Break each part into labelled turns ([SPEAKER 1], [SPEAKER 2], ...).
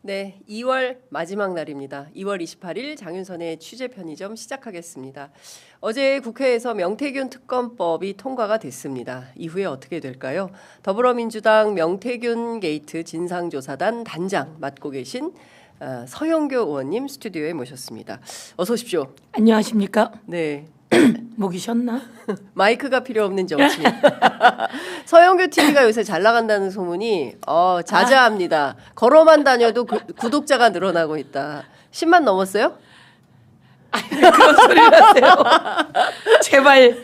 [SPEAKER 1] 네, 2월 마지막 날입니다. 2월 28일 장윤선의 취재 편의점 시작하겠습니다. 어제 국회에서 명태균 특검법이 통과가 됐습니다. 이후에 어떻게 될까요? 더불어민주당 명태균 게이트 진상조사단 단장 맡고 계신 서영교 의원님 스튜디오에 모셨습니다. 어서 오십시오.
[SPEAKER 2] 안녕하십니까?
[SPEAKER 1] 네.
[SPEAKER 2] 목이 쉬었나?
[SPEAKER 1] 마이크가 필요 없는 정치인. 서영교 TV가 요새 잘 나간다는 소문이 자자합니다. 걸어만 다녀도 구독자가 늘어나고 있다. 10만 넘었어요?
[SPEAKER 2] 그런 소리를 하세요. 제발.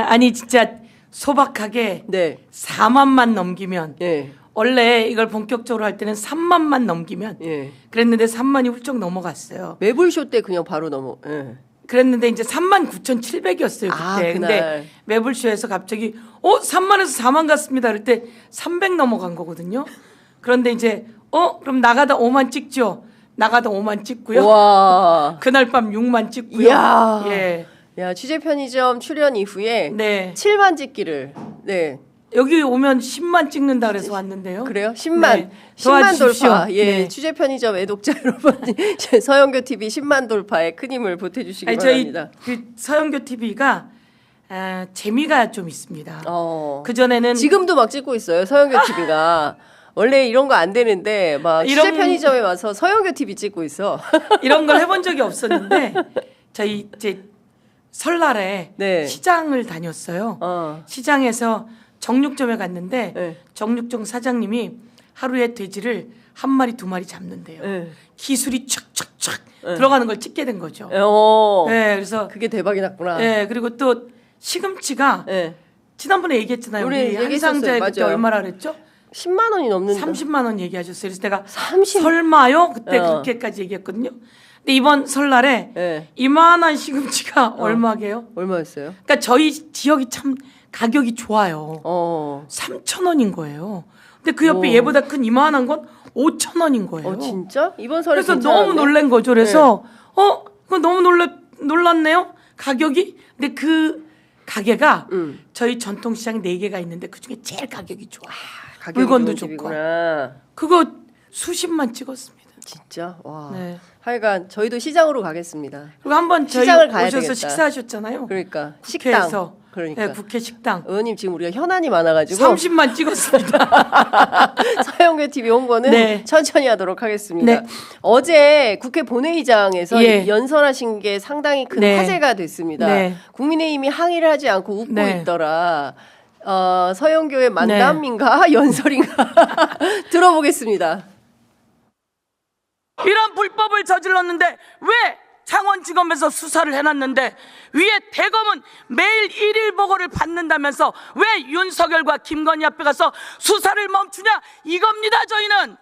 [SPEAKER 2] 아니 진짜 소박하게
[SPEAKER 1] 네.
[SPEAKER 2] 4만만 넘기면
[SPEAKER 1] 예.
[SPEAKER 2] 원래 이걸 본격적으로 할 때는 3만만 넘기면
[SPEAKER 1] 예.
[SPEAKER 2] 그랬는데 3만이 훌쩍 넘어갔어요.
[SPEAKER 1] 매불쇼 때 그냥 바로 넘어. 예.
[SPEAKER 2] 그랬는데 이제 39,700이었어요 그때.
[SPEAKER 1] 그날.
[SPEAKER 2] 근데 매불쇼에서 갑자기 3만에서 4만 갔습니다. 그럴 때 300 넘어간 거거든요. 그런데 이제 그럼 나가다 5만 찍죠. 나가다 5만 찍고요.
[SPEAKER 1] 와.
[SPEAKER 2] 그날 밤 6만 찍고요.
[SPEAKER 1] 이야.
[SPEAKER 2] 예.
[SPEAKER 1] 야, 취재 편의점 출연 이후에
[SPEAKER 2] 네.
[SPEAKER 1] 7만 찍기를. 네.
[SPEAKER 2] 여기 오면 10만 찍는다 그래서 왔는데요.
[SPEAKER 1] 그래요? 10만.
[SPEAKER 2] 네.
[SPEAKER 1] 10만
[SPEAKER 2] 도와주십시오.
[SPEAKER 1] 돌파. 예.
[SPEAKER 2] 네.
[SPEAKER 1] 취재 편의점 애독자 여러분. 서영교 TV 10만 돌파에 큰 힘을 보태 주시기
[SPEAKER 2] 저희
[SPEAKER 1] 바랍니다.
[SPEAKER 2] 그 서영교 TV가 재미가 좀 있습니다. 그 전에는
[SPEAKER 1] 지금도 막 찍고 있어요. 서영교 TV가. 원래 이런 거 안 되는데 막 취재 편의점에 와서 서영교 TV 찍고 있어.
[SPEAKER 2] 이런 걸 해본 적이 없었는데 저희 이제 설날에
[SPEAKER 1] 네.
[SPEAKER 2] 시장을 다녔어요. 시장에서 정육점에 갔는데
[SPEAKER 1] 네.
[SPEAKER 2] 정육점 사장님이 하루에 돼지를 한 마리 두 마리 잡는데요.
[SPEAKER 1] 네.
[SPEAKER 2] 기술이 촥촥촥 들어가는 걸 찍게 된 거죠. 네, 그래서
[SPEAKER 1] 그게 대박이 났구나.
[SPEAKER 2] 네, 그리고 또 시금치가
[SPEAKER 1] 네.
[SPEAKER 2] 지난번에 얘기했잖아요.
[SPEAKER 1] 우리
[SPEAKER 2] 한 상자에 그때
[SPEAKER 1] 맞아요.
[SPEAKER 2] 얼마나 그랬죠?
[SPEAKER 1] 10만 원이 넘는다.
[SPEAKER 2] 30만 원 얘기하셨어요. 그래서 내가
[SPEAKER 1] 30?
[SPEAKER 2] 설마요? 그때 그렇게까지 얘기했거든요. 근데 이번 설날에
[SPEAKER 1] 네.
[SPEAKER 2] 이만한 시금치가 얼마게요?
[SPEAKER 1] 얼마였어요?
[SPEAKER 2] 그러니까 저희 지역이 참 가격이 좋아요. 3,000원인 거예요. 근데 그 옆에 얘보다 큰 이만한 건 5,000원인 거예요.
[SPEAKER 1] 진짜? 이번 설에
[SPEAKER 2] 그래서
[SPEAKER 1] 괜찮았네?
[SPEAKER 2] 너무 놀란 거죠. 그래서 그거 너무 놀랐네요. 가격이. 근데 그 가게가 저희 전통시장 4개가 있는데 그중에 제일 가격이 좋아. 물건도 좋고.
[SPEAKER 1] 집이구나.
[SPEAKER 2] 그거 수십만 찍었습니다.
[SPEAKER 1] 진짜? 와.
[SPEAKER 2] 네.
[SPEAKER 1] 하여간 저희도 시장으로 가겠습니다.
[SPEAKER 2] 그리고 한번 저희
[SPEAKER 1] 시장을 가야
[SPEAKER 2] 오셔서
[SPEAKER 1] 되겠다.
[SPEAKER 2] 식사하셨잖아요.
[SPEAKER 1] 그러니까
[SPEAKER 2] 국회에서.
[SPEAKER 1] 식당. 그러니까.
[SPEAKER 2] 네, 국회 식당.
[SPEAKER 1] 의원님 지금 우리가 현안이 많아가지고
[SPEAKER 2] 30만 찍었습니다.
[SPEAKER 1] 서영교 TV 홍보는
[SPEAKER 2] 네.
[SPEAKER 1] 천천히 하도록 하겠습니다.
[SPEAKER 2] 네.
[SPEAKER 1] 어제 국회 본회의장에서
[SPEAKER 2] 예.
[SPEAKER 1] 연설하신 게 상당히 큰
[SPEAKER 2] 네.
[SPEAKER 1] 화제가 됐습니다.
[SPEAKER 2] 네.
[SPEAKER 1] 국민의힘이 항의를 하지 않고 웃고
[SPEAKER 2] 네.
[SPEAKER 1] 있더라. 서영교의 만담인가 연설인가 들어보겠습니다.
[SPEAKER 2] 이런 불법을 저질렀는데 왜 창원지검에서 수사를 해놨는데 위에 대검은 매일 1일 보고를 받는다면서 왜 윤석열과 김건희 앞에 가서 수사를 멈추냐 이겁니다. 저희는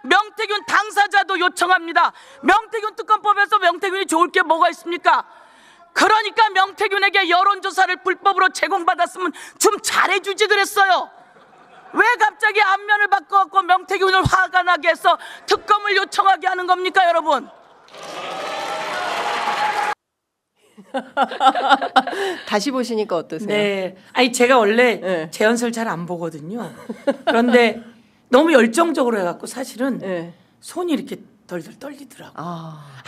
[SPEAKER 2] 명태균 당사자도 요청합니다. 명태균 특검법에서 명태균이 좋을 게 뭐가 있습니까? 그러니까 명태균에게 여론조사를 불법으로 제공받았으면 좀 잘해주지 그랬어요. 왜 갑자기 안면을 바꿔갖고 명태균을 화가 나게 해서 특검을 요청하게 하는 겁니까, 여러분?
[SPEAKER 1] 다시 보시니까 어떠세요?
[SPEAKER 2] 네. 아니 제가 원래
[SPEAKER 1] 네.
[SPEAKER 2] 재연설 잘 안 보거든요. 그런데 너무 열정적으로 해갖고 사실은
[SPEAKER 1] 네.
[SPEAKER 2] 손이 이렇게 덜덜 떨리더라고.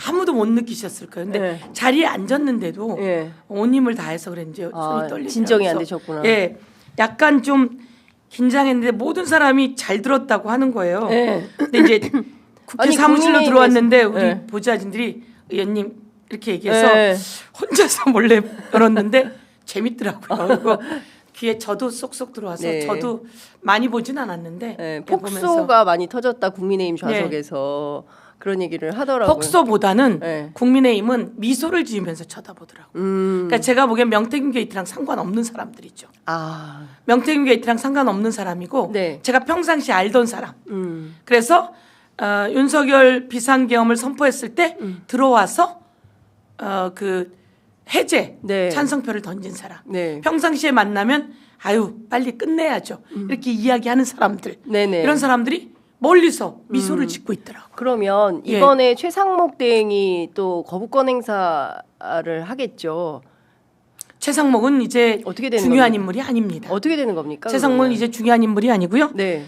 [SPEAKER 1] 아무도
[SPEAKER 2] 못 느끼셨을 거예요. 근데
[SPEAKER 1] 네.
[SPEAKER 2] 자리에 앉았는데도
[SPEAKER 1] 네.
[SPEAKER 2] 온 힘을 다해서 그런지 손이 떨리더라고요.
[SPEAKER 1] 진정이 안 되셨구나.
[SPEAKER 2] 예, 약간 좀 긴장했는데 모든 사람이 잘 들었다고 하는 거예요.
[SPEAKER 1] 네.
[SPEAKER 2] 근데 이제 국회
[SPEAKER 1] 아니,
[SPEAKER 2] 사무실로
[SPEAKER 1] 국민의힘에서-
[SPEAKER 2] 들어왔는데 우리
[SPEAKER 1] 네.
[SPEAKER 2] 보좌진들이 의원님 이렇게 얘기해서
[SPEAKER 1] 네.
[SPEAKER 2] 혼자서 몰래 열었는데 재밌더라고요. 그리고 귀에 저도 쏙쏙 들어와서
[SPEAKER 1] 네.
[SPEAKER 2] 저도 많이 보진 않았는데
[SPEAKER 1] 네,
[SPEAKER 2] 보면서
[SPEAKER 1] 폭소가 많이 터졌다 국민의힘 좌석에서 그런 얘기를 하더라고요.
[SPEAKER 2] 폭소보다는
[SPEAKER 1] 네.
[SPEAKER 2] 국민의힘은 미소를 지으면서 쳐다보더라고요. 그러니까 제가 보기엔 명태균 게이트랑 상관없는 사람들이죠. 명태균 게이트랑 상관없는 사람이고
[SPEAKER 1] 네.
[SPEAKER 2] 제가 평상시 알던 사람. 그래서 윤석열 비상계엄을 선포했을 때 들어와서 그 해제
[SPEAKER 1] 네.
[SPEAKER 2] 찬성표를 던진 사람.
[SPEAKER 1] 네.
[SPEAKER 2] 평상시에 만나면 아유 빨리 끝내야죠. 이렇게 이야기하는 사람들.
[SPEAKER 1] 네네.
[SPEAKER 2] 이런 사람들이 멀리서 미소를 짓고 있더라고요.
[SPEAKER 1] 그러면
[SPEAKER 2] 예.
[SPEAKER 1] 이번에 최상목 대행이 또 거부권 행사를 하겠죠.
[SPEAKER 2] 최상목은 이제
[SPEAKER 1] 어떻게 되는
[SPEAKER 2] 중요한
[SPEAKER 1] 겁니까?
[SPEAKER 2] 인물이 아닙니다.
[SPEAKER 1] 어떻게 되는 겁니까?
[SPEAKER 2] 최상목은
[SPEAKER 1] 그러면?
[SPEAKER 2] 이제 중요한 인물이 아니고요.
[SPEAKER 1] 네.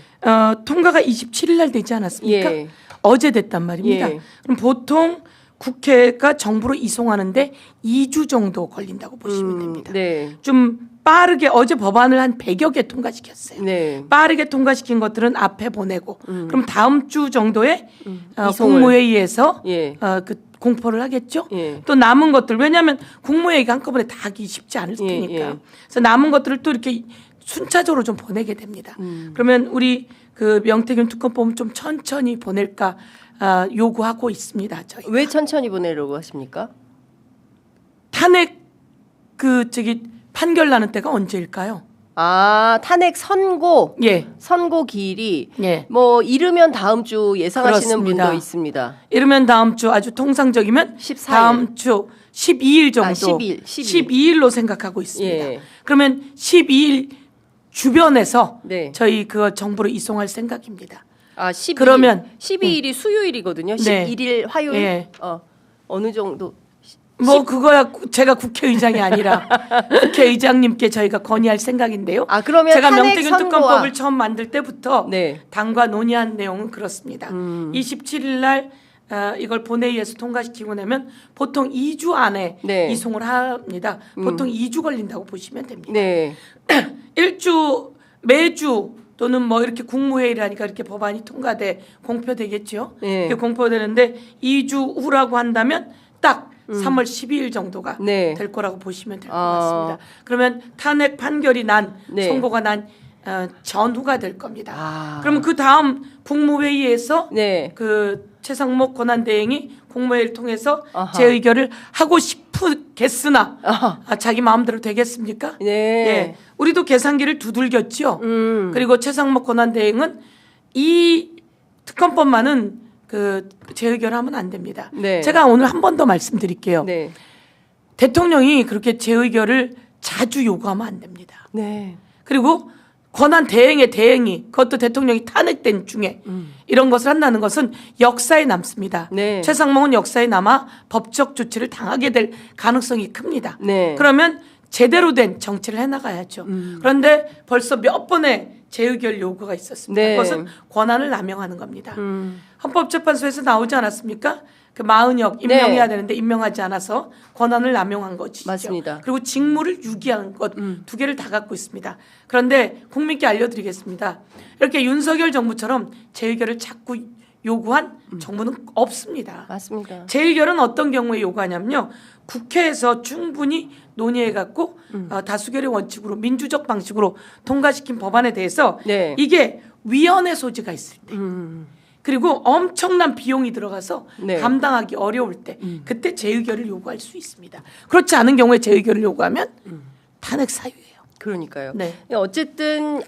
[SPEAKER 2] 통과가 27일 날 되지 않았습니까?
[SPEAKER 1] 예.
[SPEAKER 2] 어제 됐단 말입니다.
[SPEAKER 1] 예.
[SPEAKER 2] 그럼 보통 국회가 정부로 이송하는데 2주 정도 걸린다고 보시면 됩니다.
[SPEAKER 1] 네.
[SPEAKER 2] 좀 빠르게 어제 법안을 한 100여 개 통과시켰어요.
[SPEAKER 1] 네.
[SPEAKER 2] 빠르게 통과시킨 것들은 앞에 보내고 그럼 다음 주 정도에
[SPEAKER 1] 이송을.
[SPEAKER 2] 국무회의에서
[SPEAKER 1] 예.
[SPEAKER 2] 그 공포를 하겠죠.
[SPEAKER 1] 예.
[SPEAKER 2] 또 남은 것들 왜냐하면 국무회의가 한꺼번에 다 하기 쉽지 않을
[SPEAKER 1] 예,
[SPEAKER 2] 테니까
[SPEAKER 1] 예.
[SPEAKER 2] 그래서 남은 것들을 또 이렇게 순차적으로 좀 보내게 됩니다. 그러면 우리 그 명태균 특검법은 좀 천천히 보낼까 요구하고 있습니다. 저희
[SPEAKER 1] 왜 천천히 보내려고 하십니까?
[SPEAKER 2] 탄핵 판결 나는 때가 언제일까요?
[SPEAKER 1] 아, 탄핵 선고
[SPEAKER 2] 예,
[SPEAKER 1] 선고 기일이
[SPEAKER 2] 예.
[SPEAKER 1] 뭐 이르면 다음 주 예상하시는
[SPEAKER 2] 그렇습니다.
[SPEAKER 1] 분도 있습니다.
[SPEAKER 2] 이러면 다음 주 아주 통상적이면
[SPEAKER 1] 14일.
[SPEAKER 2] 다음 주 12일 정도,
[SPEAKER 1] 12일.
[SPEAKER 2] 12일로 생각하고 있습니다.
[SPEAKER 1] 예.
[SPEAKER 2] 그러면 12일 주변에서
[SPEAKER 1] 네.
[SPEAKER 2] 저희 그 정부로 이송할 생각입니다.
[SPEAKER 1] 아, 12일.
[SPEAKER 2] 그러면
[SPEAKER 1] 12일이 수요일이거든요.
[SPEAKER 2] 네.
[SPEAKER 1] 11일 화요일.
[SPEAKER 2] 예.
[SPEAKER 1] 어느 정도
[SPEAKER 2] 뭐 그거야 제가 국회의장이 아니라 국회의장님께 저희가 건의할 생각인데요.
[SPEAKER 1] 아, 그러면
[SPEAKER 2] 제가
[SPEAKER 1] 탄핵
[SPEAKER 2] 명태균
[SPEAKER 1] 선고와-
[SPEAKER 2] 특검법을 처음 만들 때부터
[SPEAKER 1] 네.
[SPEAKER 2] 당과 논의한 내용은 그렇습니다. 27일 날 이걸 본회의에서 통과시키고 나면 보통 2주 안에
[SPEAKER 1] 네.
[SPEAKER 2] 이송을 합니다. 보통 2주 걸린다고 보시면 됩니다.
[SPEAKER 1] 네.
[SPEAKER 2] 매주 또는 뭐 이렇게 국무회의라니까 이렇게 법안이 통과돼 공표되겠죠.
[SPEAKER 1] 네.
[SPEAKER 2] 이렇게 공표되는데 2주 후라고 한다면 딱 3월 12일 정도가
[SPEAKER 1] 네.
[SPEAKER 2] 될 거라고 보시면 될 것
[SPEAKER 1] 아.
[SPEAKER 2] 같습니다. 그러면 탄핵 판결이 난
[SPEAKER 1] 네.
[SPEAKER 2] 선고가 난 전후가 될 겁니다.
[SPEAKER 1] 아.
[SPEAKER 2] 그럼 그 다음 국무회의에서
[SPEAKER 1] 네.
[SPEAKER 2] 그 최상목 권한대행이 국무회의를 통해서
[SPEAKER 1] 아하.
[SPEAKER 2] 재의결을 하고 싶겠으나
[SPEAKER 1] 아하.
[SPEAKER 2] 자기 마음대로 되겠습니까?
[SPEAKER 1] 네.
[SPEAKER 2] 예, 우리도 계산기를 두들겼죠.
[SPEAKER 1] 음.
[SPEAKER 2] 그리고 최상목 권한대행은 이 특검법만은 그 재의결하면 안 됩니다.
[SPEAKER 1] 네.
[SPEAKER 2] 제가 오늘 한 번 더 말씀드릴게요.
[SPEAKER 1] 네.
[SPEAKER 2] 대통령이 그렇게 재의결을 자주 요구하면 안 됩니다.
[SPEAKER 1] 네.
[SPEAKER 2] 그리고 권한 대행의 대행이 그것도 대통령이 탄핵된 중에 이런 것을 한다는 것은 역사에 남습니다.
[SPEAKER 1] 네.
[SPEAKER 2] 최상목은 역사에 남아 법적 조치를 당하게 될 가능성이 큽니다.
[SPEAKER 1] 네.
[SPEAKER 2] 그러면 제대로 된 정치를 해나가야죠. 그런데 벌써 몇 번의 재의결 요구가 있었습니다.
[SPEAKER 1] 네.
[SPEAKER 2] 그것은 권한을 남용하는 겁니다. 헌법재판소에서 나오지 않았습니까? 그 마은혁 임명해야 되는데 임명하지 않아서 권한을 남용한 것이죠.
[SPEAKER 1] 맞습니다.
[SPEAKER 2] 그리고 직무를 유기한 것 두 개를 다 갖고 있습니다. 그런데 국민께 알려드리겠습니다. 이렇게 윤석열 정부처럼 재의결을 자꾸 요구한 정부는 없습니다.
[SPEAKER 1] 맞습니다.
[SPEAKER 2] 재의결은 어떤 경우에 요구하냐면요. 국회에서 충분히 논의해갖고 다수결의 원칙으로 민주적 방식으로 통과시킨 법안에 대해서
[SPEAKER 1] 네.
[SPEAKER 2] 이게 위헌의 소지가 있을 때 그리고 엄청난 비용이 들어가서
[SPEAKER 1] 네.
[SPEAKER 2] 감당하기 어려울 때 그때 재의결을 요구할 수 있습니다. 그렇지 않은 경우에 재의결을 요구하면 탄핵 사유예요.
[SPEAKER 1] 그러니까요.
[SPEAKER 2] 네.
[SPEAKER 1] 어쨌든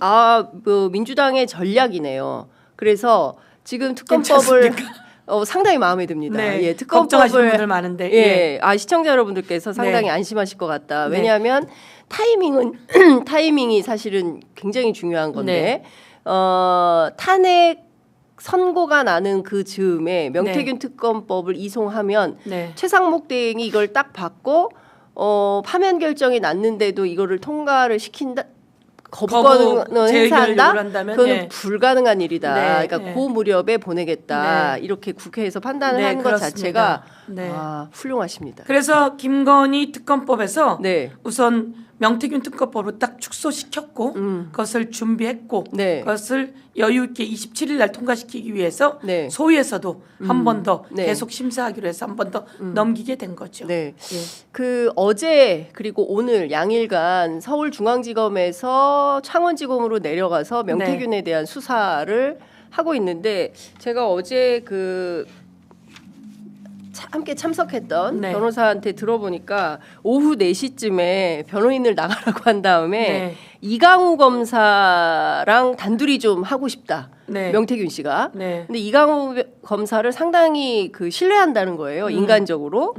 [SPEAKER 1] 뭐 민주당의 전략이네요. 그래서 지금 특검법을
[SPEAKER 2] 괜찮습니까?
[SPEAKER 1] 상당히 마음에 듭니다.
[SPEAKER 2] 네.
[SPEAKER 1] 예,
[SPEAKER 2] 걱정하시는 분들 많은데.
[SPEAKER 1] 예, 시청자 여러분들께서 상당히
[SPEAKER 2] 네.
[SPEAKER 1] 안심하실 것 같다.
[SPEAKER 2] 네.
[SPEAKER 1] 왜냐하면 타이밍이 사실은 굉장히 중요한 건데
[SPEAKER 2] 네.
[SPEAKER 1] 탄핵 선고가 나는 그 즈음에 명태균
[SPEAKER 2] 네.
[SPEAKER 1] 특검법을 이송하면
[SPEAKER 2] 네.
[SPEAKER 1] 최상목 대행이 이걸 딱 받고 파면 결정이 났는데도 이거를 통과를 시킨다. 거부권을
[SPEAKER 2] 재의결
[SPEAKER 1] 행사한다?
[SPEAKER 2] 요구를 한다면,
[SPEAKER 1] 그거는
[SPEAKER 2] 예.
[SPEAKER 1] 불가능한 일이다.
[SPEAKER 2] 네,
[SPEAKER 1] 그러니까
[SPEAKER 2] 네.
[SPEAKER 1] 그 무렵에 보내겠다.
[SPEAKER 2] 네.
[SPEAKER 1] 이렇게 국회에서 판단을
[SPEAKER 2] 네,
[SPEAKER 1] 하는 것
[SPEAKER 2] 그렇습니다.
[SPEAKER 1] 자체가
[SPEAKER 2] 네.
[SPEAKER 1] 훌륭하십니다.
[SPEAKER 2] 그래서 김건희 특검법에서
[SPEAKER 1] 네.
[SPEAKER 2] 우선 명태균 특검법으로 딱 축소시켰고 그것을 준비했고
[SPEAKER 1] 네.
[SPEAKER 2] 그것을 여유 있게 27일 날 통과시키기 위해서
[SPEAKER 1] 네.
[SPEAKER 2] 소위에서도 한 번 더
[SPEAKER 1] 네.
[SPEAKER 2] 계속 심사하기로 해서 한 번 더 넘기게 된 거죠.
[SPEAKER 1] 네.
[SPEAKER 2] 예.
[SPEAKER 1] 그 어제 그리고 오늘 양일간 서울중앙지검에서 창원지검으로 내려가서 명태균에 대한 수사를 하고 있는데 제가 어제 함께 참석했던
[SPEAKER 2] 네.
[SPEAKER 1] 변호사한테 들어보니까 오후 4시쯤에 변호인을 나가라고 한 다음에
[SPEAKER 2] 네.
[SPEAKER 1] 이강우 검사랑 단둘이 좀 하고 싶다.
[SPEAKER 2] 네.
[SPEAKER 1] 명태균 씨가.
[SPEAKER 2] 네.
[SPEAKER 1] 근데 이강우 검사를 상당히 신뢰한다는 거예요. 인간적으로.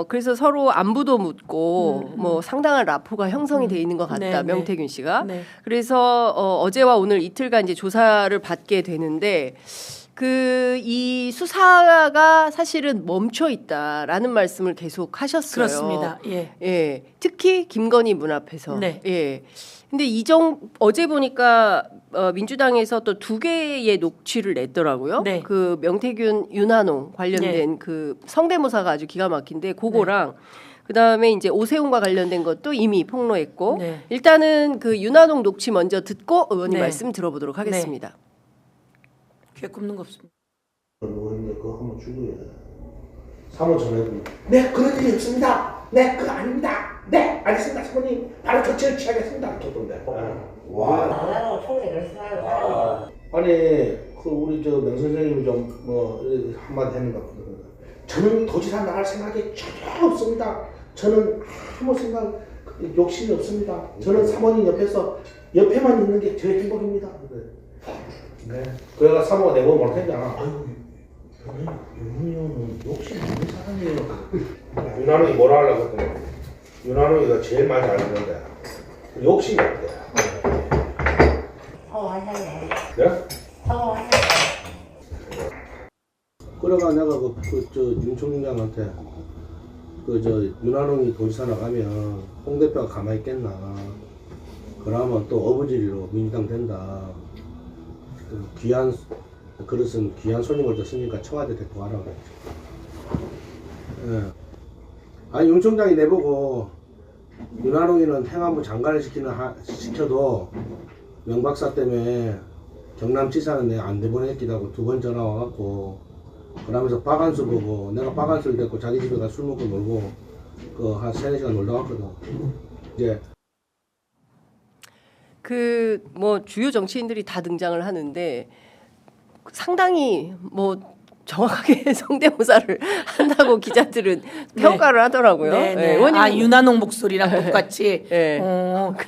[SPEAKER 1] 그래서 서로 안부도 묻고 뭐 상당한 라포가 형성이 돼 있는 것 같다.
[SPEAKER 2] 네, 네.
[SPEAKER 1] 명태균 씨가.
[SPEAKER 2] 네.
[SPEAKER 1] 그래서 어제와 오늘 이틀간 이제 조사를 받게 되는데 이 수사가 사실은 멈춰 있다라는 말씀을 계속 하셨어요.
[SPEAKER 2] 그렇습니다. 예.
[SPEAKER 1] 예. 특히 김건희 문 앞에서.
[SPEAKER 2] 네.
[SPEAKER 1] 예. 근데 어제 보니까 민주당에서 또 2개의 녹취를 냈더라고요.
[SPEAKER 2] 네.
[SPEAKER 1] 그 명태균 윤한홍 관련된 그 성대모사가 아주 기가 막힌데 그거랑 그다음에 이제 오세훈과 관련된 것도 이미 폭로했고
[SPEAKER 2] 네.
[SPEAKER 1] 일단은 그 윤한홍 녹취 먼저 듣고 의원님
[SPEAKER 2] 네.
[SPEAKER 1] 말씀 들어보도록 하겠습니다.
[SPEAKER 2] 귀에 굽는 거 없습니다.
[SPEAKER 3] 의원님 그거 한번 주고요. 사모 전해도 네 그런 일이 없습니다. 네 그거 아닙니다. 네 알겠습니다 사모님 바로 조치를 취하겠습니다. 좋던데. 와.
[SPEAKER 4] 나라고 총리 그렇게 생각하고
[SPEAKER 3] 아니 그 우리 저 명 선생님이 좀 뭐 한마디 했는가 보거든요. 저는 도지사 나갈 생각이 전혀 없습니다. 저는 아무 생각 욕심이 없습니다. 저는 사모님 옆에만 있는 게 제일 행복입니다. 네. 그래가 사모가 내고 뭘 했잖아. 아유, 윤희영은 욕심 없는 사람이에요. 윤한홍이 뭐라 하려고 했더니 윤한홍이가 제일 많이 알았는데 욕심이 없대.
[SPEAKER 4] 성공하셨네.
[SPEAKER 3] 네?
[SPEAKER 4] 성공하셨네.
[SPEAKER 3] 그래가 내가 윤 총장한테 윤한홍이 도지사 나가면 홍 대표가 가만히 있겠나. 그러면 또 어부지리로 민주당 된다. 귀한 그릇은 귀한 손님을 뒀으니까 청와대 데리고 가라고 그랬죠. 예. 아니 윤 총장이 내보고 윤한홍이는 행안부 장관을 시켜도 명박사 때문에 경남지사는 내가 안 내보냈기도 하고 2번 전화 와갖고 그러면서 박한수 보고 내가 박한수를 데리고 자기 집에 가서 술 먹고 놀고 그 한 3-4시간 놀다 왔거든. 이제
[SPEAKER 1] 뭐 주요 정치인들이 다 등장을 하는데 상당히 뭐 정확하게 성대모사를 한다고 기자들은 평가를 하더라고요.
[SPEAKER 2] 네, 네.
[SPEAKER 1] 의원님
[SPEAKER 2] 아 윤한홍 목소리랑 똑같이.
[SPEAKER 1] 네.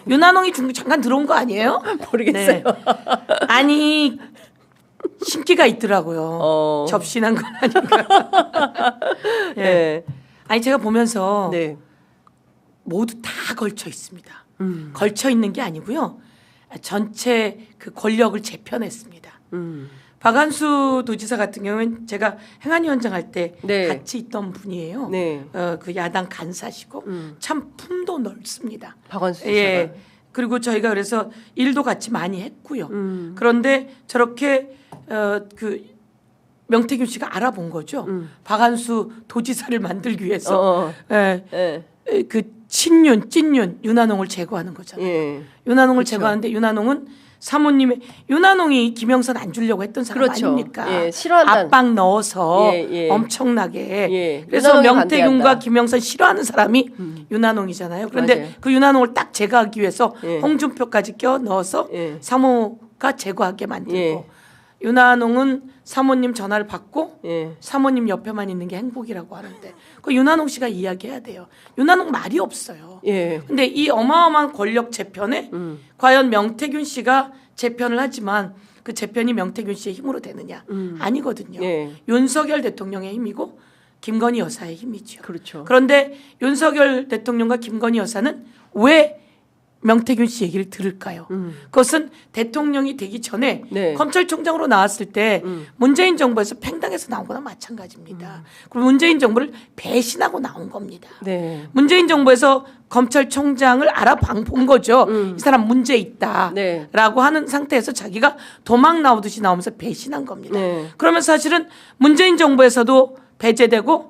[SPEAKER 2] 윤한홍이 잠깐 들어온 거 아니에요?
[SPEAKER 1] 모르겠어요.
[SPEAKER 2] 네. 아니 신기가 있더라고요. 접신한 건 아닌가. 예.
[SPEAKER 1] 네.
[SPEAKER 2] 아니 제가 보면서
[SPEAKER 1] 네.
[SPEAKER 2] 모두 다 걸쳐 있습니다. 걸쳐 있는 게 아니고요. 전체 그 권력을 재편했습니다. 박한수 도지사 같은 경우는 제가 행안위원장 할 때
[SPEAKER 1] 네.
[SPEAKER 2] 같이 있던 분이에요.
[SPEAKER 1] 네.
[SPEAKER 2] 그 야당 간사시고 참 품도 넓습니다.
[SPEAKER 1] 박원순 씨가.
[SPEAKER 2] 예. 그리고 저희가 그래서 일도 같이 많이 했고요. 그런데 저렇게 그 명태균 씨가 알아본 거죠. 박한수 도지사를 만들기 위해서 예. 그 친윤, 찐윤 윤한홍을 제거하는 거잖아요.
[SPEAKER 1] 예.
[SPEAKER 2] 윤한홍을
[SPEAKER 1] 그렇죠.
[SPEAKER 2] 제거하는데 윤한홍은 사모님의 윤한홍이 김영선 안 주려고 했던 사람
[SPEAKER 1] 그렇죠.
[SPEAKER 2] 아닙니까?
[SPEAKER 1] 예, 싫어한다는.
[SPEAKER 2] 압박 넣어서
[SPEAKER 1] 예, 예.
[SPEAKER 2] 엄청나게.
[SPEAKER 1] 예,
[SPEAKER 2] 그래서
[SPEAKER 1] 윤한홍이
[SPEAKER 2] 명태균과
[SPEAKER 1] 반대한다.
[SPEAKER 2] 김영선 싫어하는 사람이 윤한홍이잖아요. 그런데
[SPEAKER 1] 맞아요.
[SPEAKER 2] 그 윤한홍을 딱 제거하기 위해서
[SPEAKER 1] 예.
[SPEAKER 2] 홍준표까지 껴 넣어서
[SPEAKER 1] 예.
[SPEAKER 2] 사모가 제거하게 만들고
[SPEAKER 1] 예.
[SPEAKER 2] 윤한홍은 사모님 전화를 받고
[SPEAKER 1] 예.
[SPEAKER 2] 사모님 옆에만 있는 게 행복이라고 하는데 그 윤한홍 씨가 이야기해야 돼요. 윤한홍 말이 없어요.
[SPEAKER 1] 예.
[SPEAKER 2] 근데 이 어마어마한 권력 재편에 과연 명태균 씨가 재편을 하지만 그 재편이 명태균 씨의 힘으로 되느냐? 아니거든요.
[SPEAKER 1] 예.
[SPEAKER 2] 윤석열 대통령의 힘이고 김건희 여사의 힘이죠.
[SPEAKER 1] 그렇죠.
[SPEAKER 2] 그런데 윤석열 대통령과 김건희 여사는 왜 명태균 씨 얘기를 들을까요? 그것은 대통령이 되기 전에
[SPEAKER 1] 네.
[SPEAKER 2] 검찰총장으로 나왔을 때 문재인 정부에서 팽당해서 나온 거나 마찬가지입니다. 그리고 문재인 정부를 배신하고 나온 겁니다.
[SPEAKER 1] 네.
[SPEAKER 2] 문재인 정부에서 검찰총장을 알아본 거죠. 이 사람 문제 있다라고
[SPEAKER 1] 네.
[SPEAKER 2] 하는 상태에서 자기가 도망 나오듯이 나오면서 배신한 겁니다.
[SPEAKER 1] 네.
[SPEAKER 2] 그러면 사실은 문재인 정부에서도 배제되고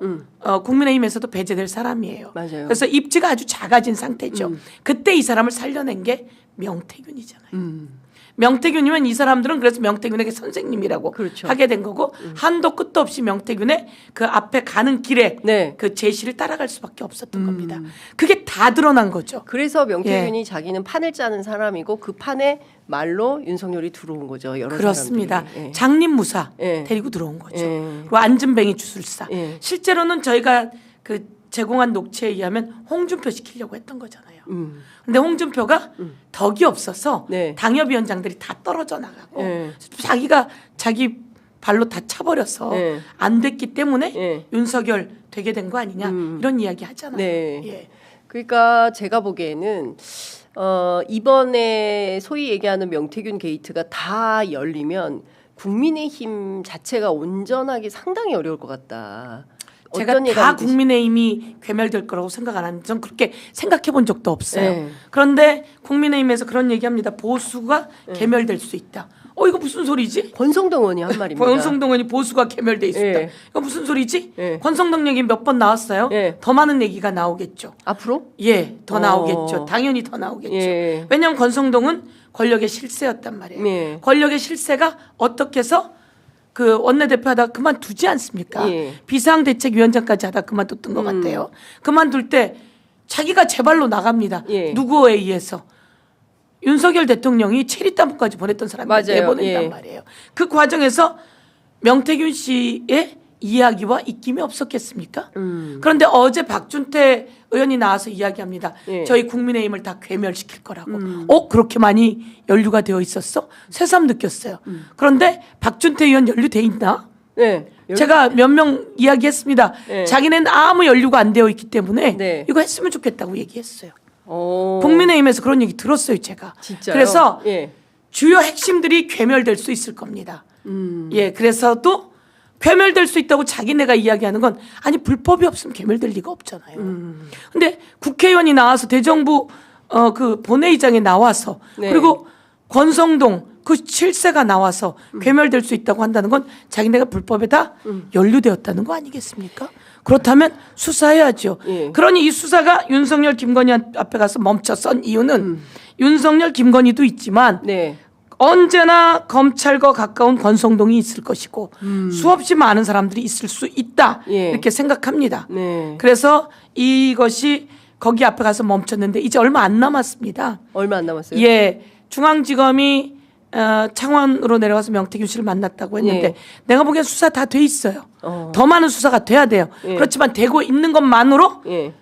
[SPEAKER 2] 국민의힘에서도 배제될 사람이에요.
[SPEAKER 1] 맞아요.
[SPEAKER 2] 그래서 입지가 아주 작아진 상태죠. 그때 이 사람을 살려낸 게 명태균이잖아요. 명태균이면 이 사람들은 그래서 명태균에게 선생님이라고
[SPEAKER 1] 그렇죠.
[SPEAKER 2] 하게 된 거고 한도 끝도 없이 명태균의 그 앞에 가는 길에
[SPEAKER 1] 네.
[SPEAKER 2] 그 제시를 따라갈 수밖에 없었던 겁니다. 그게 다 드러난 거죠.
[SPEAKER 1] 그래서 명태균이
[SPEAKER 2] 예.
[SPEAKER 1] 자기는 판을 짜는 사람이고 그 판에 말로 윤석열이 들어온 거죠. 여러
[SPEAKER 2] 그렇습니다.
[SPEAKER 1] 사람들이. 예.
[SPEAKER 2] 장립무사
[SPEAKER 1] 예.
[SPEAKER 2] 데리고 들어온 거죠.
[SPEAKER 1] 예.
[SPEAKER 2] 그리고 안전뱅이 주술사.
[SPEAKER 1] 예.
[SPEAKER 2] 실제로는 저희가 그 제공한 녹취에 의하면 홍준표 시키려고 했던 거잖아요. 근데 홍준표가 덕이 없어서
[SPEAKER 1] 네.
[SPEAKER 2] 당협위원장들이 다 떨어져 나가고
[SPEAKER 1] 예.
[SPEAKER 2] 자기가 자기 발로 다 차버려서
[SPEAKER 1] 예.
[SPEAKER 2] 안 됐기 때문에
[SPEAKER 1] 예.
[SPEAKER 2] 윤석열 되게 된 거 아니냐 이런 이야기 하잖아요.
[SPEAKER 1] 네.
[SPEAKER 2] 예.
[SPEAKER 1] 그러니까 제가 보기에는 이번에 소위 얘기하는 명태균 게이트가 다 열리면 국민의힘 자체가 온전하기 상당히 어려울 것 같다.
[SPEAKER 2] 제가
[SPEAKER 1] 어떤
[SPEAKER 2] 다
[SPEAKER 1] 예감이 드시-
[SPEAKER 2] 국민의힘이 괴멸될 거라고 생각 안 합니다. 전 그렇게 생각해 본 적도 없어요.
[SPEAKER 1] 네.
[SPEAKER 2] 그런데 국민의힘에서 그런 얘기합니다. 보수가 괴멸될 수 있다. 이거 무슨 소리지?
[SPEAKER 1] 권성동 의원이 한 말입니다.
[SPEAKER 2] 권성동 의원이 보수가 괴멸돼 있다.
[SPEAKER 1] 예.
[SPEAKER 2] 이거 무슨 소리지?
[SPEAKER 1] 예.
[SPEAKER 2] 권성동 얘기 몇 번 나왔어요.
[SPEAKER 1] 예.
[SPEAKER 2] 더 많은 얘기가 나오겠죠.
[SPEAKER 1] 앞으로?
[SPEAKER 2] 예, 더
[SPEAKER 1] 어.
[SPEAKER 2] 나오겠죠. 당연히 더 나오겠죠.
[SPEAKER 1] 예.
[SPEAKER 2] 왜냐하면 권성동은 권력의 실세였단 말이에요.
[SPEAKER 1] 예.
[SPEAKER 2] 권력의 실세가 어떻게 해서 그 원내대표 하다가 그만두지 않습니까?
[SPEAKER 1] 예.
[SPEAKER 2] 비상대책위원장까지 하다 그만뒀던 것 같아요. 그만둘 때 자기가 제발로 나갑니다.
[SPEAKER 1] 예.
[SPEAKER 2] 누구에 의해서? 윤석열 대통령이 체리따분까지 보냈던 사람이
[SPEAKER 1] 맞아요.
[SPEAKER 2] 내보낸단
[SPEAKER 1] 예.
[SPEAKER 2] 말이에요. 그 과정에서 명태균 씨의 이야기와 입김이 없었겠습니까? 그런데 어제 박준태 의원이 나와서 이야기합니다.
[SPEAKER 1] 예.
[SPEAKER 2] 저희 국민의힘을 다 괴멸시킬 거라고. 그렇게 많이 연루가 되어 있었어? 새삼 느꼈어요. 그런데 박준태 의원 연루돼 있나?
[SPEAKER 1] 네.
[SPEAKER 2] 제가 몇 명 이야기했습니다.
[SPEAKER 1] 네.
[SPEAKER 2] 자기네는 아무 연루가 안 되어 있기 때문에
[SPEAKER 1] 네.
[SPEAKER 2] 이거 했으면 좋겠다고 얘기했어요.
[SPEAKER 1] 어.
[SPEAKER 2] 국민의힘에서 그런 얘기 들었어요, 제가.
[SPEAKER 1] 진짜요?
[SPEAKER 2] 그래서
[SPEAKER 1] 예.
[SPEAKER 2] 주요 핵심들이 괴멸될 수 있을 겁니다. 예, 그래서도 괴멸될 수 있다고 자기네가 이야기하는 건 아니 불법이 없으면 괴멸될 리가 없잖아요. 근데 국회의원이 나와서 대정부 그 본회의장에 나와서
[SPEAKER 1] 네.
[SPEAKER 2] 그리고 권성동 그 실세가 나와서 괴멸될 수 있다고 한다는 건 자기네가 불법에다 연루되었다는 거 아니겠습니까? 그렇다면 수사해야죠.
[SPEAKER 1] 예.
[SPEAKER 2] 그러니 이 수사가 윤석열 김건희 앞에 가서 멈춰선 이유는 윤석열 김건희도 있지만
[SPEAKER 1] 네.
[SPEAKER 2] 언제나 검찰과 가까운 권성동이 있을 것이고 수없이 많은 사람들이 있을 수 있다
[SPEAKER 1] 예.
[SPEAKER 2] 이렇게 생각합니다.
[SPEAKER 1] 네.
[SPEAKER 2] 그래서 이것이 거기 앞에 가서 멈췄는데 이제 얼마 안 남았습니다.
[SPEAKER 1] 얼마 안 남았어요?
[SPEAKER 2] 예, 중앙지검이 창원으로 내려가서 명태균 씨를 만났다고 했는데
[SPEAKER 1] 예.
[SPEAKER 2] 내가 보기엔 수사 다 돼 있어요.
[SPEAKER 1] 어.
[SPEAKER 2] 더 많은 수사가 돼야 돼요.
[SPEAKER 1] 예.
[SPEAKER 2] 그렇지만 되고 있는 것만으로
[SPEAKER 1] 예.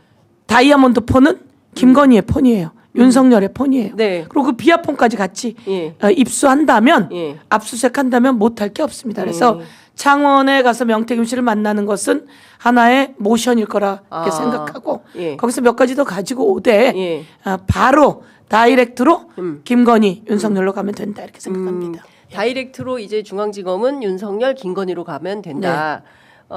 [SPEAKER 2] 다이아몬드 폰은 김건희의 폰이에요. 윤석열의 폰이에요.
[SPEAKER 1] 네.
[SPEAKER 2] 그리고 그 비아폰까지 같이
[SPEAKER 1] 예.
[SPEAKER 2] 입수한다면
[SPEAKER 1] 예.
[SPEAKER 2] 압수수색한다면 못할 게 없습니다. 그래서 창원에 가서 명태균 씨를 만나는 것은 하나의 모션일 거라 이렇게
[SPEAKER 1] 아.
[SPEAKER 2] 생각하고
[SPEAKER 1] 예.
[SPEAKER 2] 거기서 몇 가지 더 가지고 오되
[SPEAKER 1] 예.
[SPEAKER 2] 바로 다이렉트로 김건희 윤석열로 가면 된다 이렇게 생각합니다.
[SPEAKER 1] 다이렉트로 이제 중앙지검은 윤석열 김건희로 가면 된다.
[SPEAKER 2] 네.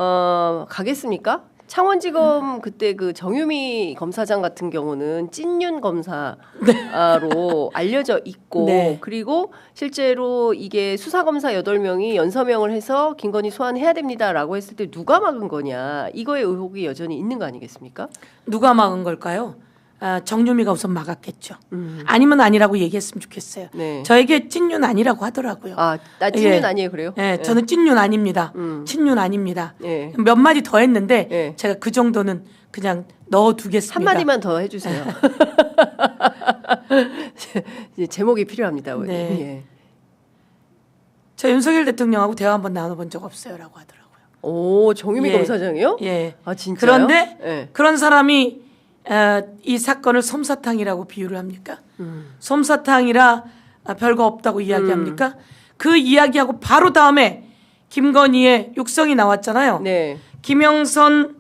[SPEAKER 1] 가겠습니까? 창원지검 그때 그 정유미 검사장 같은 경우는 찐윤 검사로 알려져 있고
[SPEAKER 2] 네.
[SPEAKER 1] 그리고 실제로 이게 수사검사 8명이 연서명을 해서 김건희 소환해야 됩니다라고 했을 때 누가 막은 거냐 이거에 의혹이 여전히 있는 거 아니겠습니까?
[SPEAKER 2] 누가 막은 걸까요? 정유미가 우선 막았겠죠. 아니면 아니라고 얘기했으면 좋겠어요.
[SPEAKER 1] 네.
[SPEAKER 2] 저에게 찐윤 아니라고 하더라고요.
[SPEAKER 1] 아, 나 찐윤
[SPEAKER 2] 예.
[SPEAKER 1] 아니에요 그래요?
[SPEAKER 2] 예, 저는 찐윤 아닙니다. 찐윤 아닙니다.
[SPEAKER 1] 예.
[SPEAKER 2] 몇 마디 더 했는데
[SPEAKER 1] 예.
[SPEAKER 2] 제가 그 정도는 그냥 넣어두겠습니다.
[SPEAKER 1] 한마디만 더 해주세요. 이제 제목이 필요합니다.
[SPEAKER 2] 네.
[SPEAKER 1] 예.
[SPEAKER 2] 저 윤석열 대통령하고 대화 한번 나눠본 적 없어요라고 하더라고요.
[SPEAKER 1] 오, 정유미
[SPEAKER 2] 예.
[SPEAKER 1] 검사장이요?
[SPEAKER 2] 예.
[SPEAKER 1] 아, 진짜요?
[SPEAKER 2] 그런데
[SPEAKER 1] 예.
[SPEAKER 2] 그런 사람이 이 사건을 솜사탕이라고 비유를 합니까? 솜사탕이라 별거 없다고 이야기합니까? 그 이야기하고 바로 다음에 김건희의 육성이 나왔잖아요.
[SPEAKER 1] 네.
[SPEAKER 2] 김영선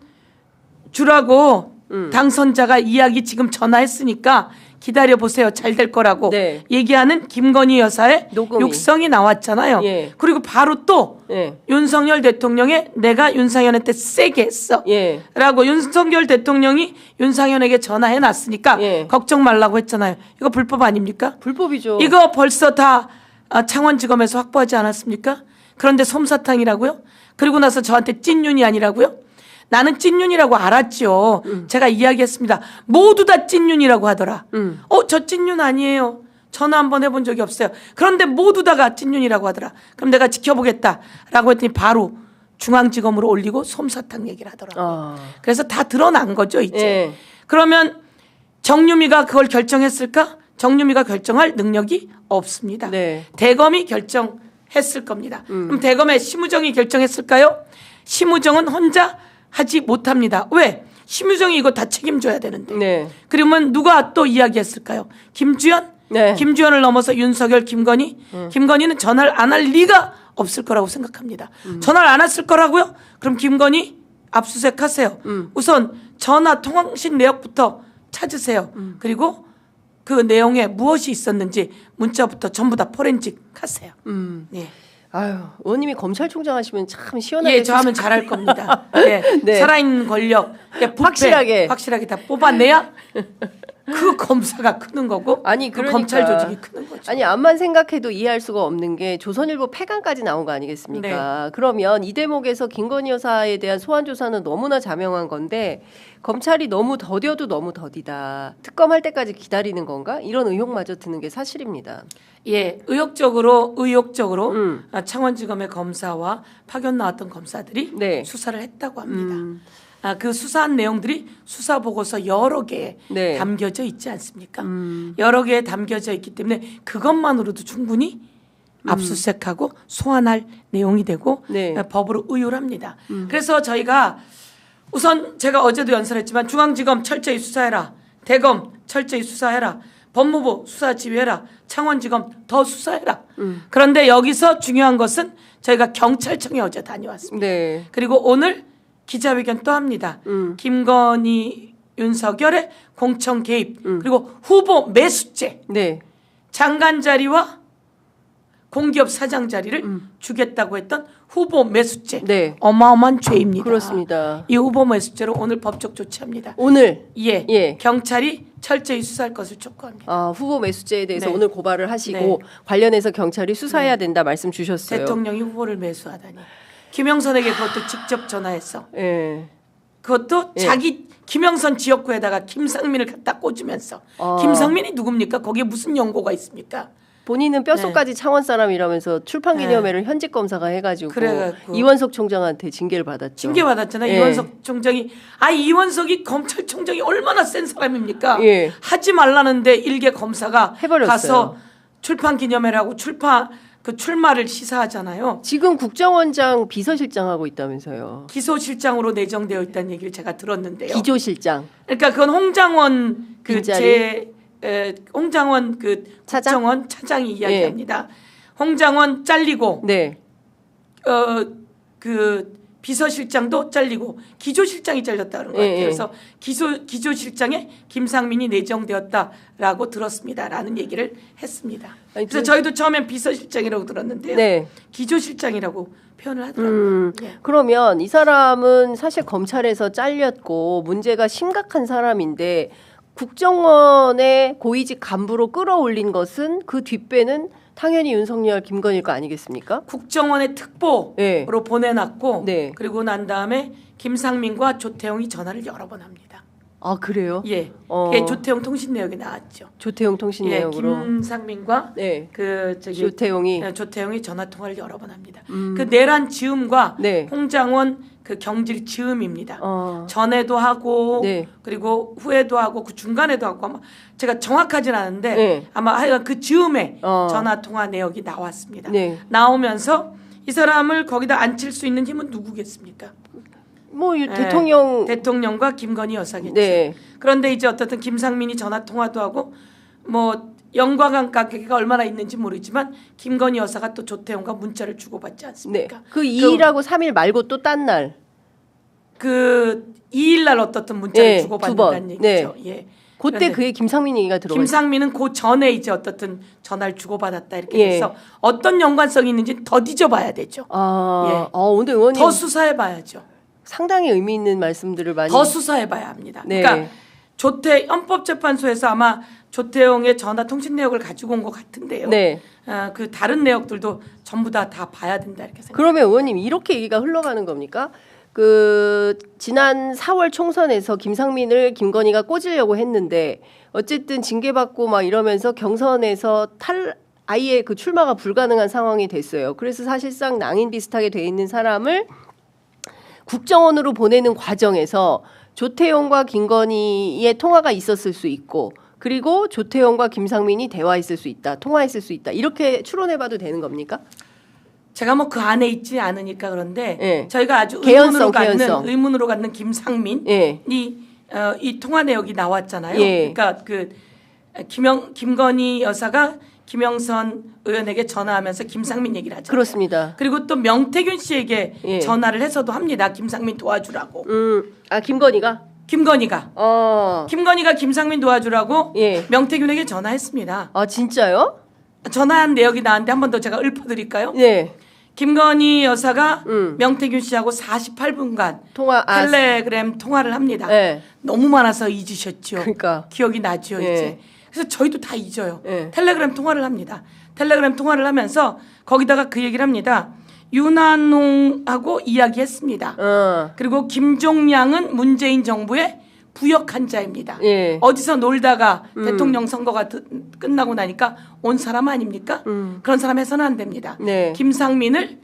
[SPEAKER 2] 주라고 당선자가 이야기 지금 전화했으니까 기다려 보세요. 잘 될 거라고
[SPEAKER 1] 네.
[SPEAKER 2] 얘기하는 김건희 여사의
[SPEAKER 1] 녹음이.
[SPEAKER 2] 육성이 나왔잖아요.
[SPEAKER 1] 예.
[SPEAKER 2] 그리고 바로 또
[SPEAKER 1] 예.
[SPEAKER 2] 윤석열 대통령의 내가 윤상현한테 세게 했어.
[SPEAKER 1] 예.
[SPEAKER 2] 라고 윤석열 대통령이 윤상현에게 전화해 놨으니까
[SPEAKER 1] 예.
[SPEAKER 2] 걱정 말라고 했잖아요. 이거 불법 아닙니까?
[SPEAKER 1] 불법이죠.
[SPEAKER 2] 이거 벌써 다 창원지검에서 확보하지 않았습니까? 그런데 솜사탕이라고요? 그리고 나서 저한테 찐윤이 아니라고요? 나는 찐윤이라고 알았죠. 제가 이야기했습니다. 모두 다 찐윤이라고 하더라. 저 찐윤 아니에요. 전화 한번 해본 적이 없어요. 그런데 모두 다가 찐윤이라고 하더라. 그럼 내가 지켜보겠다라고 했더니 바로 중앙지검으로 올리고 솜사탕 얘기를 하더라고요. 그래서 다 드러난 거죠 이제.
[SPEAKER 1] 예.
[SPEAKER 2] 그러면 정유미가 그걸 결정했을까? 정유미가 결정할 능력이 없습니다.
[SPEAKER 1] 네.
[SPEAKER 2] 대검이 결정했을 겁니다. 그럼 대검의 심우정이 결정했을까요? 심우정은 혼자 하지 못합니다. 왜? 심우정이 이거 다 책임져야 되는데.
[SPEAKER 1] 네.
[SPEAKER 2] 그러면 누가 또 이야기했을까요? 김주현?
[SPEAKER 1] 네.
[SPEAKER 2] 김주현을 넘어서 윤석열, 김건희? 김건희는 전화를 안 할 리가 없을 거라고 생각합니다. 전화를 안 했을 거라고요? 그럼 김건희 압수수색하세요. 우선 전화 통신 내역부터 찾으세요. 그리고 그 내용에 무엇이 있었는지 문자부터 전부 다 포렌식 하세요. 예.
[SPEAKER 1] 아유, 의원님이 검찰총장 하시면 참 시원하게.
[SPEAKER 2] 예, 저 하면 잘할 겁니다. 예,
[SPEAKER 1] 네.
[SPEAKER 2] 살아있는 권력, 예, 부패, 확실하게 다 뽑아내야 그 검사가 크는 거고,
[SPEAKER 1] 아니,
[SPEAKER 2] 그
[SPEAKER 1] 그러니까.
[SPEAKER 2] 검찰 조직이 크는 거죠.
[SPEAKER 1] 아니, 암만 생각해도 이해할 수가 없는 게 조선일보 폐간까지 나온 거 아니겠습니까? 그러면 이 대목에서 김건희 여사에 대한 소환 조사는 너무나 자명한 건데 검찰이 너무 더뎌도 너무 더디다. 특검할 때까지 기다리는 건가? 이런 의혹마저 드는 게 사실입니다.
[SPEAKER 2] 예, 의욕적으로 창원지검의 검사와 파견 나왔던 검사들이
[SPEAKER 1] 네.
[SPEAKER 2] 수사를 했다고 합니다. 그 수사한 내용들이 수사 보고서 여러 개에
[SPEAKER 1] 네.
[SPEAKER 2] 담겨져 있지 않습니까? 여러 개에 담겨져 있기 때문에 그것만으로도 충분히 압수수색하고 소환할 내용이 되고
[SPEAKER 1] 네.
[SPEAKER 2] 법으로 의율합니다. 그래서 저희가 우선 제가 어제도 연설했지만 중앙지검 철저히 수사해라, 대검 철저히 수사해라, 법무부 수사 지휘해라, 창원지검 더 수사해라. 그런데 여기서 중요한 것은 저희가 경찰청에 어제 다녀왔습니다.
[SPEAKER 1] 네.
[SPEAKER 2] 그리고 오늘 기자회견 또 합니다. 김건희, 윤석열의 공천 개입 그리고 후보 매수죄,
[SPEAKER 1] 네.
[SPEAKER 2] 장관 자리와 공기업 사장 자리를 주겠다고 했던 후보 매수죄,
[SPEAKER 1] 네.
[SPEAKER 2] 어마어마한 죄입니다.
[SPEAKER 1] 그렇습니다.
[SPEAKER 2] 이 후보 매수죄로 오늘 법적 조치합니다.
[SPEAKER 1] 오늘
[SPEAKER 2] 예,
[SPEAKER 1] 예.
[SPEAKER 2] 경찰이 철저히 수사할 것을 촉구합니다.
[SPEAKER 1] 후보 매수죄에 대해서
[SPEAKER 2] 네.
[SPEAKER 1] 오늘 고발을 하시고
[SPEAKER 2] 네.
[SPEAKER 1] 관련해서 경찰이 수사해야 된다 말씀 주셨어요.
[SPEAKER 2] 대통령이 후보를 매수하다니. 김영선에게 그것도 직접 전화했어.
[SPEAKER 1] 예.
[SPEAKER 2] 그것도
[SPEAKER 1] 예.
[SPEAKER 2] 자기 김영선 지역구에다가 김상민을 갖다 꽂으면서 김상민이 누굽니까? 거기에 무슨 연고가 있습니까?
[SPEAKER 1] 본인은 뼛속까지 창원 사람이라면서 출판 기념회를 현직 검사가 해가지고
[SPEAKER 2] 그래갖고.
[SPEAKER 1] 이원석 총장한테 징계를 받았죠.
[SPEAKER 2] 징계 받았잖아요.
[SPEAKER 1] 예.
[SPEAKER 2] 이원석 총장이 이원석이 검찰총장이 얼마나 센 사람입니까?
[SPEAKER 1] 예.
[SPEAKER 2] 하지 말라는데 일개 검사가
[SPEAKER 1] 해버렸어요.
[SPEAKER 2] 가서 출판 기념회라고 출마를 시사하잖아요.
[SPEAKER 1] 지금 국정원장 비서실장하고 있다면서요.
[SPEAKER 2] 기소실장으로 내정되어 있다는 얘기를 제가 들었는데요.
[SPEAKER 1] 기조실장.
[SPEAKER 2] 그러니까 그건 홍장원
[SPEAKER 1] 빈자리?
[SPEAKER 2] 홍장원
[SPEAKER 1] 차장?
[SPEAKER 2] 국정원 차장이 이야기합니다. 홍장원 잘리고
[SPEAKER 1] 네.
[SPEAKER 2] 비서실장도 잘리고 기조실장이 잘렸다는 것 같아요.
[SPEAKER 1] 예, 예.
[SPEAKER 2] 그래서 기조실장에 김상민이 내정되었다라고 들었습니다라는 얘기를 했습니다.
[SPEAKER 1] 아니,
[SPEAKER 2] 그래서 저희도 처음엔 비서실장이라고 들었는데요.
[SPEAKER 1] 네.
[SPEAKER 2] 기조실장이라고 표현을 하더라고요. 예.
[SPEAKER 1] 그러면 이 사람은 사실 검찰에서 잘렸고 문제가 심각한 사람인데 국정원의 고위직 간부로 끌어올린 것은 그 뒷배는 당연히 윤석열, 김건희일 거 아니겠습니까?
[SPEAKER 2] 국정원의 특보로
[SPEAKER 1] 네.
[SPEAKER 2] 보내놨고
[SPEAKER 1] 네.
[SPEAKER 2] 그리고 난 다음에 김상민과 조태용이 전화를 여러 번 합니다.
[SPEAKER 1] 아 그래요?
[SPEAKER 2] 예, 그게 조태용 통신 내역이 나왔죠.
[SPEAKER 1] 조태용 통신
[SPEAKER 2] 예,
[SPEAKER 1] 내역으로.
[SPEAKER 2] 김상민과
[SPEAKER 1] 네.
[SPEAKER 2] 조태용이
[SPEAKER 1] 조태용이
[SPEAKER 2] 전화 통화를 여러 번 합니다. 그 내란 즈음과
[SPEAKER 1] 네.
[SPEAKER 2] 홍장원 그 경질 즈음입니다. 전에도 하고
[SPEAKER 1] 네.
[SPEAKER 2] 그리고 후에도 하고 그 중간에도 하고 아마 제가 정확하진 않은데
[SPEAKER 1] 네.
[SPEAKER 2] 아마 하여간 그 즈음에 전화 통화 내역이 나왔습니다.
[SPEAKER 1] 네.
[SPEAKER 2] 나오면서 이 사람을 거기다 앉힐 수 있는 힘은 누구겠습니까?
[SPEAKER 1] 뭐
[SPEAKER 2] 예, 대통령과 김건희 여사겠죠.
[SPEAKER 1] 네.
[SPEAKER 2] 그런데 이제 어떻든 김상민이 전화 통화도 하고 뭐 영광한 관계가 얼마나 있는지 모르지만 김건희 여사가 또 조태용과 문자를 주고받지
[SPEAKER 1] 네.
[SPEAKER 2] 않습니까?
[SPEAKER 1] 그 2일하고 3일 말고 또 딴 날.
[SPEAKER 2] 그 2일날 어떻든 문자를
[SPEAKER 1] 네,
[SPEAKER 2] 주고받는다는
[SPEAKER 1] 두 번.
[SPEAKER 2] 얘기죠.
[SPEAKER 1] 네.
[SPEAKER 2] 예.
[SPEAKER 1] 그때
[SPEAKER 2] 그런데
[SPEAKER 1] 그게 김상민 얘기가 들어가.
[SPEAKER 2] 김상민은 그 전에 이제 어떻든 전화를 주고받았다 이렇게
[SPEAKER 1] 예.
[SPEAKER 2] 돼서 어떤 연관성이 있는지 더 뒤져봐야 되죠. 예.
[SPEAKER 1] 오늘 의원님
[SPEAKER 2] 더 수사해봐야죠.
[SPEAKER 1] 상당히 의미 있는 말씀들을 많이.
[SPEAKER 2] 더 수사해봐야 합니다.
[SPEAKER 1] 네.
[SPEAKER 2] 그러니까 헌법재판소에서 아마 조태용의 전화 통신 내역을 가지고 온 것 같은데요.
[SPEAKER 1] 네.
[SPEAKER 2] 그 다른 내역들도 전부 다 봐야 된다 이렇게 생각합니다.
[SPEAKER 1] 그러면 의원님 이렇게 얘기가 흘러가는 겁니까? 그 지난 4월 총선에서 김상민을 김건희가 꽂으려고 했는데 어쨌든 징계받고 막 이러면서 경선에서 아예 그 출마가 불가능한 상황이 됐어요. 그래서 사실상 낭인 비슷하게 돼 있는 사람을 국정원으로 보내는 과정에서 조태용과 김건희의 통화가 있었을 수 있고 그리고 조태용과 김상민이 대화했을 수 있다. 통화했을 수 있다. 이렇게 추론해봐도 되는 겁니까?
[SPEAKER 2] 제가 뭐 그 안에 있지 않으니까 그런데
[SPEAKER 1] 예.
[SPEAKER 2] 저희가 아주
[SPEAKER 1] 개연성.
[SPEAKER 2] 의문으로 갖는 김상민이
[SPEAKER 1] 예.
[SPEAKER 2] 이 통화 내역이 나왔잖아요.
[SPEAKER 1] 예.
[SPEAKER 2] 그러니까 김건희 여사가 김영선 의원에게 전화하면서 김상민 얘기를 하잖아요.
[SPEAKER 1] 그렇습니다.
[SPEAKER 2] 그리고 또 명태균 씨에게
[SPEAKER 1] 예.
[SPEAKER 2] 전화를 해서도 합니다. 김상민 도와주라고.
[SPEAKER 1] 김건희가?
[SPEAKER 2] 김건희가 김상민 도와주라고
[SPEAKER 1] 예.
[SPEAKER 2] 명태균에게 전화했습니다.
[SPEAKER 1] 아 진짜요?
[SPEAKER 2] 전화한 내역이 나왔는데 한 번 더 제가 읊어드릴까요?
[SPEAKER 1] 네.
[SPEAKER 2] 김건희 여사가 명태균 씨하고 48분간
[SPEAKER 1] 통화
[SPEAKER 2] 텔레그램 통화를 합니다.
[SPEAKER 1] 네.
[SPEAKER 2] 너무 많아서 잊으셨죠.
[SPEAKER 1] 그러니까.
[SPEAKER 2] 기억이 나죠
[SPEAKER 1] 네.
[SPEAKER 2] 이제. 그래서 저희도 다 잊어요.
[SPEAKER 1] 네.
[SPEAKER 2] 텔레그램 통화를 합니다. 텔레그램 통화를 하면서 거기다가 그 얘기를 합니다. 윤한홍하고 이야기했습니다. 그리고 김종량은 문재인 정부의 부역한 자입니다.
[SPEAKER 1] 예.
[SPEAKER 2] 어디서 놀다가 대통령 선거가 끝나고 나니까 온 사람 아닙니까? 그런 사람 해서는 안 됩니다.
[SPEAKER 1] 네.
[SPEAKER 2] 김상민을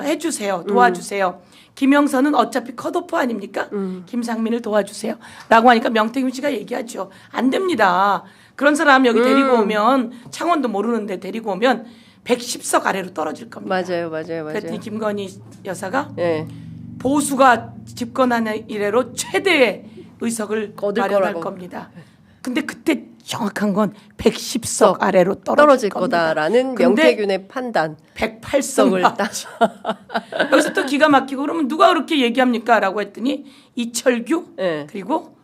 [SPEAKER 2] 해주세요. 도와주세요. 김영선은 어차피 컷오프 아닙니까? 김상민을 도와주세요. 라고 하니까 명태균 씨가 얘기하죠. 안 됩니다. 그런 사람 여기 데리고 오면 창원도 모르는데 데리고 오면 110석 아래로 떨어질 겁니다.
[SPEAKER 1] 맞아요.
[SPEAKER 2] 그랬더니 김건희 여사가
[SPEAKER 1] 예.
[SPEAKER 2] 보수가 집권하는 이래로 최대의 의석을
[SPEAKER 1] 얻을
[SPEAKER 2] 마련할
[SPEAKER 1] 거라고.
[SPEAKER 2] 겁니다. 근데 그때 정확한 건 110석 아래로 떨어질 겁니다.
[SPEAKER 1] 거다라는
[SPEAKER 2] 근데
[SPEAKER 1] 명태균의 판단.
[SPEAKER 2] 108석을
[SPEAKER 1] 나왔죠.
[SPEAKER 2] 여기서 또 기가 막히고 그러면 누가 그렇게 얘기합니까? 라고 했더니 이철규
[SPEAKER 1] 네.
[SPEAKER 2] 그리고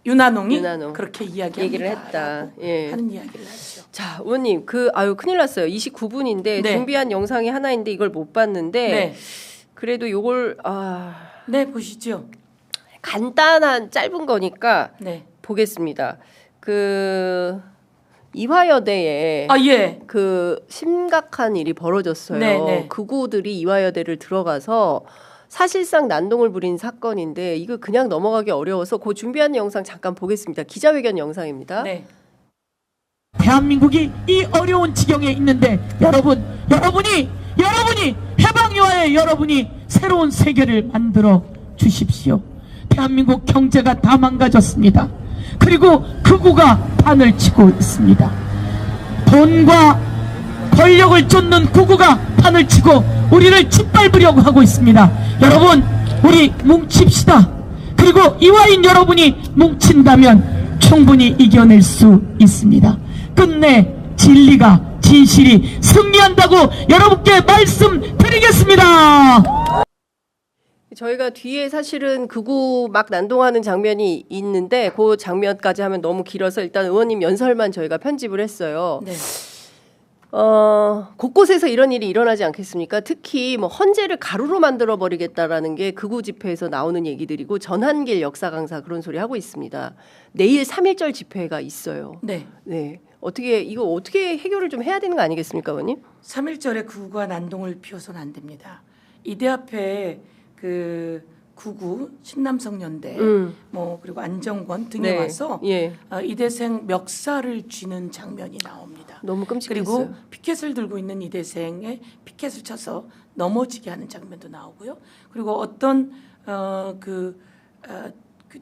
[SPEAKER 2] 윤한홍이
[SPEAKER 1] 윤한홍.
[SPEAKER 2] 그렇게 이야기합니다.
[SPEAKER 1] 얘기를 했다. 예.
[SPEAKER 2] 하는 이야기를 하죠.
[SPEAKER 1] 자, 의원님, 큰일 났어요. 29분인데
[SPEAKER 2] 네.
[SPEAKER 1] 준비한 영상이 하나인데 이걸 못 봤는데
[SPEAKER 2] 네.
[SPEAKER 1] 그래도 요걸
[SPEAKER 2] 네, 보시죠.
[SPEAKER 1] 간단한 짧은 거니까
[SPEAKER 2] 네.
[SPEAKER 1] 보겠습니다. 이화여대에
[SPEAKER 2] 예.
[SPEAKER 1] 심각한 일이 벌어졌어요.
[SPEAKER 2] 네, 네.
[SPEAKER 1] 극우들이 이화여대를 들어가서 사실상 난동을 부린 사건인데 이거 그냥 넘어가기 어려워서 그 준비한 영상 잠깐 보겠습니다. 기자회견 영상입니다.
[SPEAKER 2] 네.
[SPEAKER 5] 대한민국이 이 어려운 지경에 있는데 여러분이 해방유화의 여러분이 새로운 세계를 만들어 주십시오. 대한민국 경제가 다 망가졌습니다. 그리고 극우가 판을 치고 있습니다. 돈과 권력을 쫓는 극우가 판을 치고 우리를 짓밟으려고 하고 있습니다. 여러분, 우리 뭉칩시다. 그리고 이화인 여러분이 뭉친다면 충분히 이겨낼 수 있습니다. 끝내 진리가 진실이 승리한다고 여러분께 말씀드리겠습니다.
[SPEAKER 1] 저희가 뒤에 사실은 극우 막 난동하는 장면이 있는데 그 장면까지 하면 너무 길어서 일단 의원님 연설만 저희가 편집을 했어요.
[SPEAKER 2] 네.
[SPEAKER 1] 곳곳에서 이런 일이 일어나지 않겠습니까? 특히 뭐 헌재를 가루로 만들어 버리겠다라는 게 극우 집회에서 나오는 얘기들이고 전한길 역사 강사 그런 소리 하고 있습니다. 내일 3.1절 집회가 있어요.
[SPEAKER 2] 네.
[SPEAKER 1] 네. 이거 어떻게 해결을 좀 해야 되는 거 아니겠습니까, 의원님?
[SPEAKER 2] 3.1절에 극우가 난동을 피워서는 안 됩니다. 이대 앞에 구구 신남성연대 그리고 안정권 등이
[SPEAKER 1] 네.
[SPEAKER 2] 와서
[SPEAKER 1] 예.
[SPEAKER 2] 이대생 멱살을 쥐는 장면이 나옵니다.
[SPEAKER 1] 너무 끔찍했어요.
[SPEAKER 2] 그리고 피켓을 들고 있는 이대생의 피켓을 쳐서 넘어지게 하는 장면도 나오고요. 그리고 어떤 그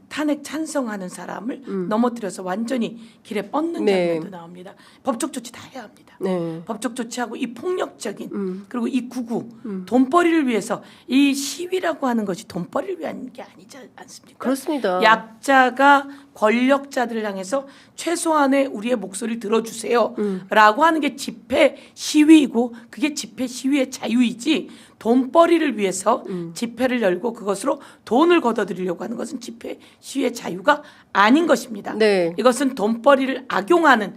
[SPEAKER 2] 탄핵 찬성하는 사람을 넘어뜨려서 완전히 길에 뻗는
[SPEAKER 1] 네.
[SPEAKER 2] 장면도 나옵니다. 법적 조치 다 해야 합니다.
[SPEAKER 1] 네.
[SPEAKER 2] 법적 조치하고 이 폭력적인 그리고 이 구구 돈벌이를 위해서 이 시위라고 하는 것이 돈벌이를 위한 게 아니지 않습니까?
[SPEAKER 1] 그렇습니다.
[SPEAKER 2] 약자가 권력자들을 향해서 최소한의 우리의 목소리를 들어주세요 라고 하는 게 집회 시위이고 그게 집회 시위의 자유이지 돈벌이를 위해서 집회를 열고 그것으로 돈을 걷어들이려고 하는 것은 집회 시위의 자유가 아닌 것입니다.
[SPEAKER 1] 네.
[SPEAKER 2] 이것은 돈벌이로 악용하는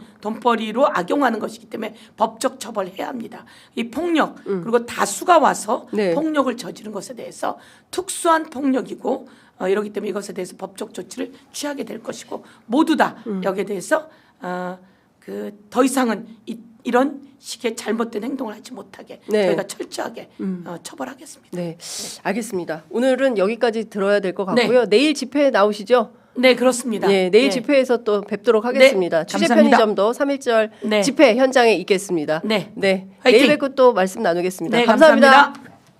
[SPEAKER 2] 것이기 때문에 법적 처벌해야 합니다. 이 폭력 그리고 다수가 와서
[SPEAKER 1] 네.
[SPEAKER 2] 폭력을 저지른 것에 대해서 특수한 폭력이고 이러기 때문에 이것에 대해서 법적 조치를 취하게 될 것이고 모두 다 여기에 대해서 더 이상은 이런 식의 잘못된 행동을 하지 못하게
[SPEAKER 1] 네.
[SPEAKER 2] 저희가 철저하게 처벌하겠습니다.
[SPEAKER 1] 네. 알겠습니다. 오늘은 여기까지 들어야 될 것 같고요. 내일 집회 나오시죠?
[SPEAKER 2] 네, 그렇습니다.
[SPEAKER 1] 네, 내일
[SPEAKER 2] 네.
[SPEAKER 1] 집회에서 또 뵙도록 하겠습니다.
[SPEAKER 2] 네,
[SPEAKER 1] 취재
[SPEAKER 2] 감사합니다.
[SPEAKER 1] 편의점도 3.1절
[SPEAKER 2] 네.
[SPEAKER 1] 집회 현장에 있겠습니다.
[SPEAKER 2] 네.
[SPEAKER 1] 네.
[SPEAKER 2] 화이팅!
[SPEAKER 1] 내일 뵙고 또 말씀 나누겠습니다.
[SPEAKER 2] 네,
[SPEAKER 1] 감사합니다.
[SPEAKER 2] 감사합니다.